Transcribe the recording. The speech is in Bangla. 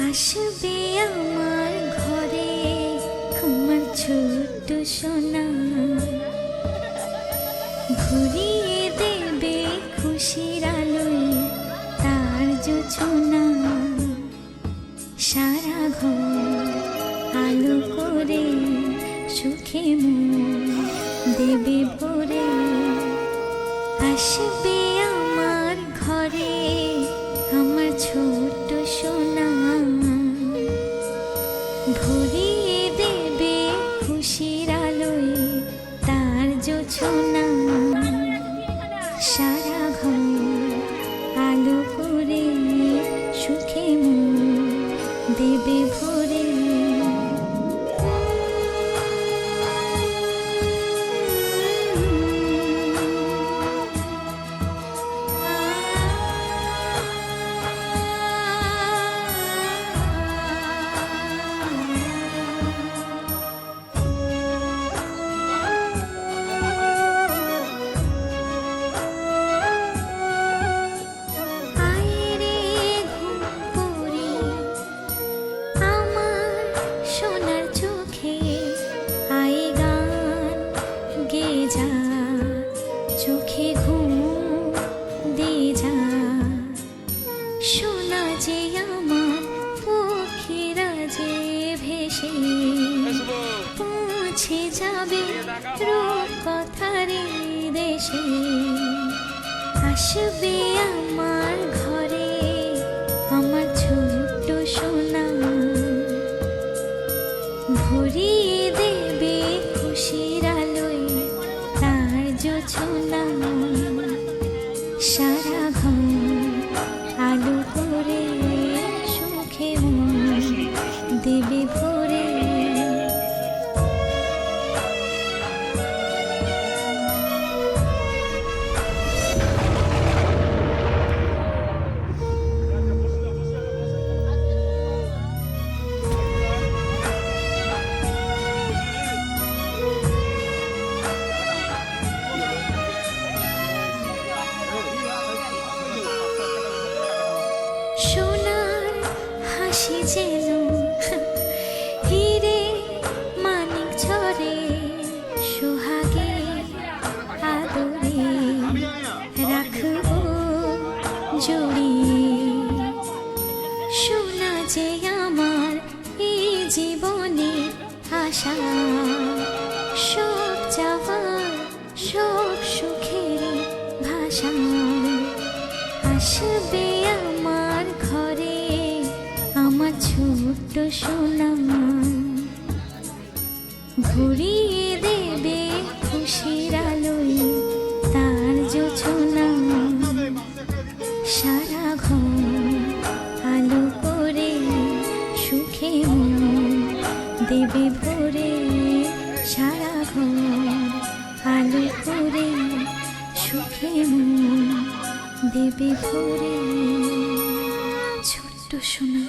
আসবে আমার ঘরে আমার ছোট্ট সোনা, ভরিয়ে দেবে খুশির আলোয় তার জোছনা। সারা ঘর আলো করে সুখে মন দেবে ভরে। আসবে আমার ঘরে আমার ছোট্ট সোনা, ভরিয়ে দেবে খুশির আলোয় তার জোছনা। সারা ঘর আলো করে সুখে মন দেবে ভরে। চোখে ঘুম দিয়ে যা, শোনা যে আমার পক্ষীরা যে ভেসে পৌঁছে যাবে রূপকথার দেশে। আসবে আমার ঘরে আমার ছোট্ট সোনা, ভরিয়ে দেবে খুশির আলোয় তার জোছনা। সারা ঘর আলো করে সুখে মন দেবে ভরে। সোনার হাসি যেন হিরে মানিক ঝরে, সোহাগে আদরে রাখবো জড়িয়ে। সোনা যে আমার এই জীবনের আশা, সব চাওয়ার সব সুখের ভাষা। আসবে আমার ঘরে আমার ছোট্ট সোনা, ভরিয়ে দেবে খুশির আলোয় তার জোছনা। সারা ঘর আলো করে সুখে মন দেবে ভরে। সারা ঘর আলো করে সুখে মন দেবে ভরে। ছোট্ট সোনা।